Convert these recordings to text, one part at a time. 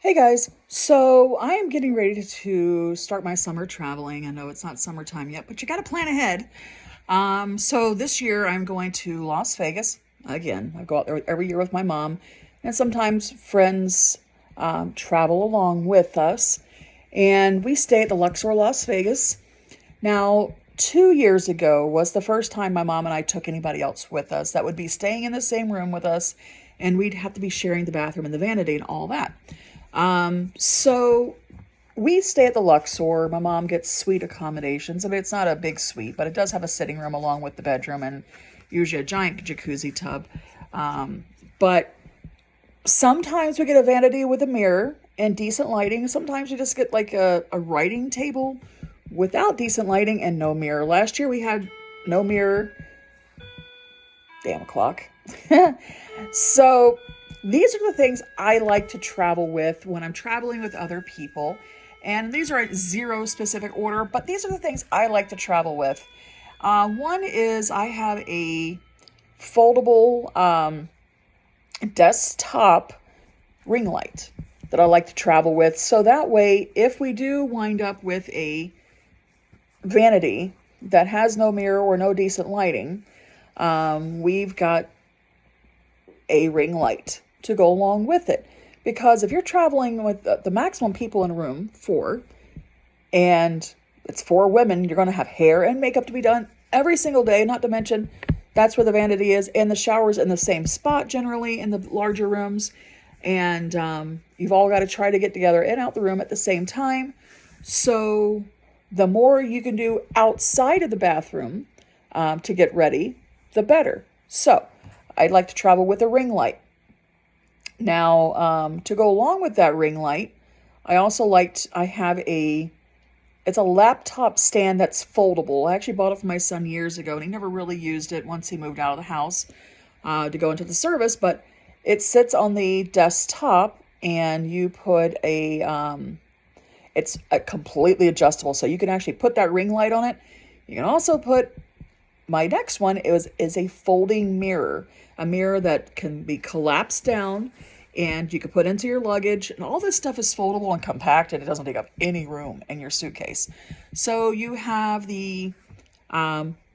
Hey guys, so I am getting ready to start my summer traveling. I know it's not summertime yet, but you got to plan ahead. So this year I'm going to Las Vegas. Again, I go out there every year with my mom, and sometimes friends travel along with us. And we stay at the Luxor Las Vegas. Now, 2 years ago was the first time my mom and I took anybody else with us that would be staying in the same room with us, and we'd have to be sharing the bathroom and the vanity and all that. So we stay at the Luxor. My mom gets suite accommodations. I mean, it's not a big suite, but it does have a sitting room along with the bedroom and usually a giant jacuzzi tub. But sometimes we get a vanity with a mirror and decent lighting. Sometimes we just get like a writing table without decent lighting and no mirror. Last year we had no mirror. Damn clock. So these are the things I like to travel with when I'm traveling with other people. And these are at zero specific order, but these are the things I like to travel with. One is I have a foldable desktop ring light that I like to travel with. So that way, if we do wind up with a vanity that has no mirror or no decent lighting, we've got a ring light to go along with it. Because if you're traveling with the maximum people in a room, four, and it's four women, you're going to have hair and makeup to be done every single day, not to mention that's where the vanity is, and the shower's in the same spot generally in the larger rooms. And you've all got to try to get together and out the room at the same time. So the more you can do outside of the bathroom to get ready, the better. So I'd like to travel with a ring light. Now, to go along with that ring light, I have it's a laptop stand that's foldable. I actually bought it for my son years ago, and he never really used it once he moved out of the house to go into the service, but it sits on the desktop, and you put it's a completely adjustable, so you can actually put that ring light on it. You can also put my next one is a folding mirror, a mirror that can be collapsed down and you can put into your luggage. And all this stuff is foldable and compacted. It doesn't take up any room in your suitcase. So you have the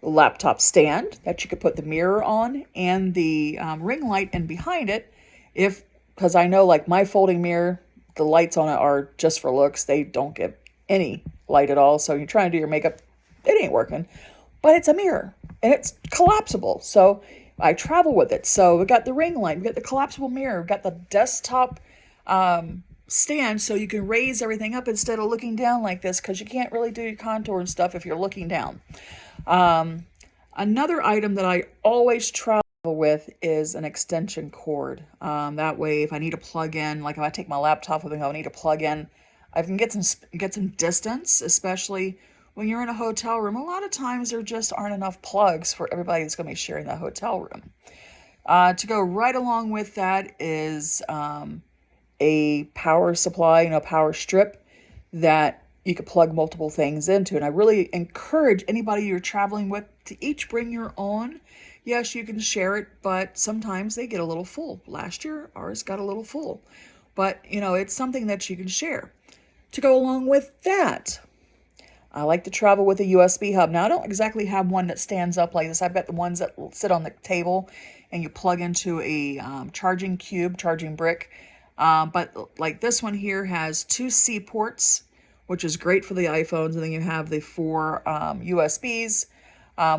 laptop stand that you could put the mirror on and the ring light in behind it. If Because I know, like, my folding mirror, the lights on it are just for looks. They don't give any light at all. So you're trying to do your makeup, it ain't working. But it's a mirror and it's collapsible. So I travel with it. So we got the ring light, we got the collapsible mirror, we got the desktop stand so you can raise everything up instead of looking down like this, because you can't really do your contour and stuff if you're looking down. Another item that I always travel with is an extension cord. That way, if I need to plug in, like if I take my laptop with me, I need to plug in, I can get some distance, especially when you're in a hotel room. A lot of times there just aren't enough plugs for everybody that's going to be sharing that hotel room. To go right along with that is a power supply, power strip that you could plug multiple things into. And I really encourage anybody you're traveling with to each bring your own. Yes, you can share it, but sometimes they get a little full. Last year, ours got a little full. But, it's something that you can share. To go along with that, I like to travel with a USB hub. Now, I don't exactly have one that stands up like this. I've got the ones that sit on the table and you plug into a charging brick. But like this one here has two C ports, which is great for the iPhones. And then you have the four USBs,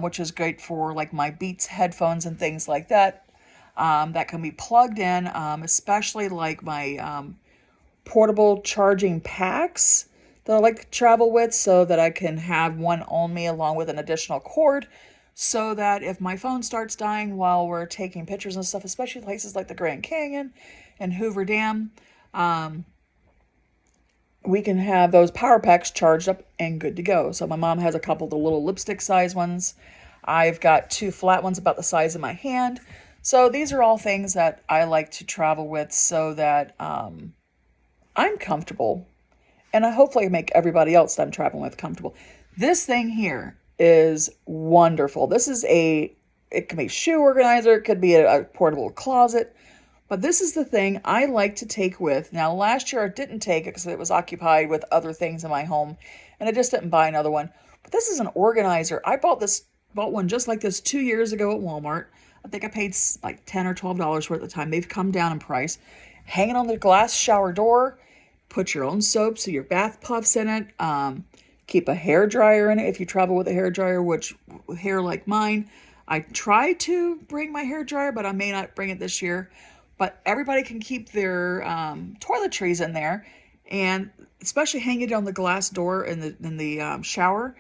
which is great for like my Beats headphones and things like that. That can be plugged in, especially like my portable charging packs that I like to travel with, so that I can have one on me along with an additional cord, so that if my phone starts dying while we're taking pictures and stuff, especially places like the Grand Canyon and Hoover Dam, we can have those power packs charged up and good to go. So my mom has a couple of the little lipstick size ones. I've got two flat ones about the size of my hand. So these are all things that I like to travel with, so that I'm comfortable, and I hopefully make everybody else that I'm traveling with comfortable. This thing here is wonderful. It can be a shoe organizer, it could be a portable closet, But this is the thing I like to take with. Now, last year I didn't take it because it was occupied with other things in my home, and I just didn't buy another one. But this is an organizer. I bought one just like this 2 years ago at Walmart. I think I paid like $10 or $12 for it at the time. They've come down in price. Hang it on the glass shower door. Put your own soap, so your bath puffs in it. Keep a hair dryer in it if you travel with a hair dryer, which hair like mine. I try to bring my hair dryer, but I may not bring it this year. But everybody can keep their toiletries in there, and especially hang it on the glass door in the shower.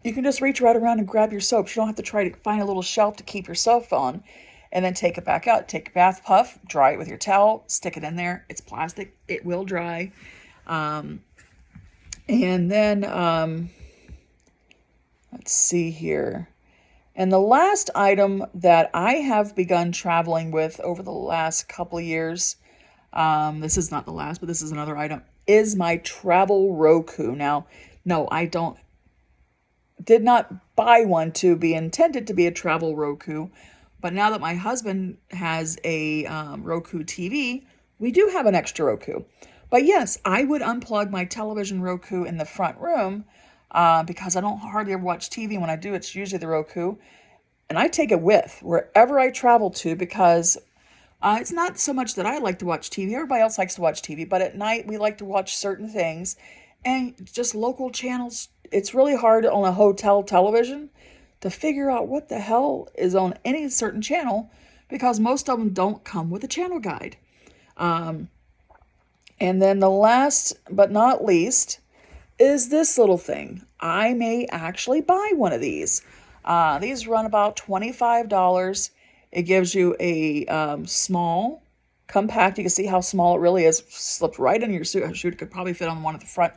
You can just reach right around and grab your soaps. You don't have to try to find a little shelf to keep your soap on, and then take it back out. Take a bath puff, dry it with your towel, stick it in there. It's plastic. It will dry. And then, let's see here. And the last item that I have begun traveling with over the last couple of years, this is not the last, but this is another item, is my travel Roku. Now, no, did not buy one to be intended to be a travel Roku, but now that my husband has a Roku TV, we do have an extra Roku. But yes, I would unplug my television Roku in the front room because I don't hardly ever watch TV. When I do, it's usually the Roku. And I take it with wherever I travel to because it's not so much that I like to watch TV. Everybody else likes to watch TV, but at night we like to watch certain things. And just local channels, it's really hard on a hotel television to figure out what the hell is on any certain channel because most of them don't come with a channel guide. And then the last but not least is this little thing. I may actually buy one of these. These run about $25. It gives you a small, compact. You can see how small it really is. Slipped right in your suitcase. It could probably fit on one of the front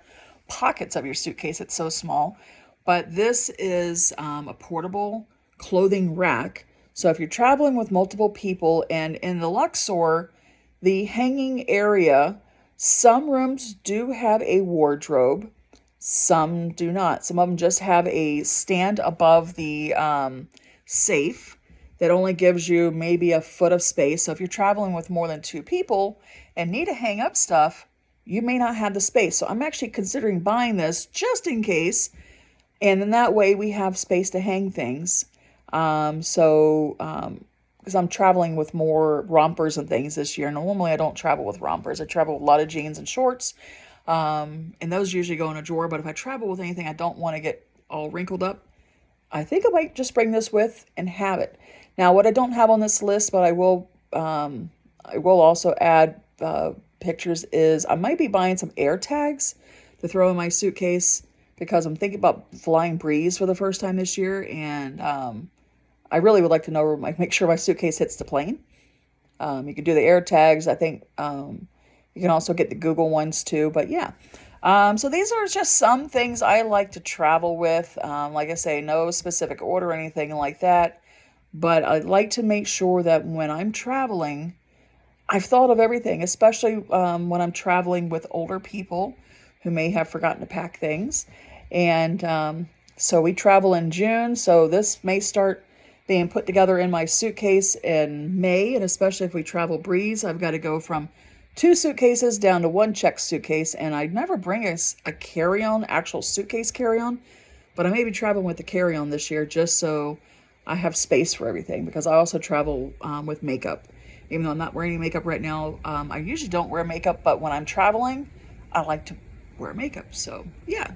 pockets of your suitcase. It's so small. But this is a portable clothing rack. So if you're traveling with multiple people, and in the Luxor, the hanging area, some rooms do have a wardrobe. Some do not. Some of them just have a stand above the safe that only gives you maybe a foot of space. So if you're traveling with more than two people and need to hang up stuff, you may not have the space. So I'm actually considering buying this just in case. And in that way, we have space to hang things. Because I'm traveling with more rompers and things this year. Normally, I don't travel with rompers. I travel with a lot of jeans and shorts. And those usually go in a drawer. But if I travel with anything I don't want to get all wrinkled up, I think I might just bring this with and have it. Now, what I don't have on this list, but I will also add pictures, is I might be buying some air tags to throw in my suitcase because I'm thinking about flying Breeze for the first time this year, and I really would like to know, make sure my suitcase hits the plane. You can do the air tags. I think you can also get the Google ones too, but yeah. So these are just some things I like to travel with. Like I say, no specific order or anything like that. But I like to make sure that when I'm traveling, I've thought of everything, especially when I'm traveling with older people who may have forgotten to pack things. And so we travel in June, so this may start being put together in my suitcase in May, and especially if we travel Breeze, I've got to go from 2 suitcases down to 1 checked suitcase, and I never bring a carry-on, actual suitcase carry-on, but I may be traveling with the carry-on this year just so I have space for everything, because I also travel with makeup. Even though I'm not wearing any makeup right now, I usually don't wear makeup, but when I'm traveling, I like to wear makeup. So, yeah.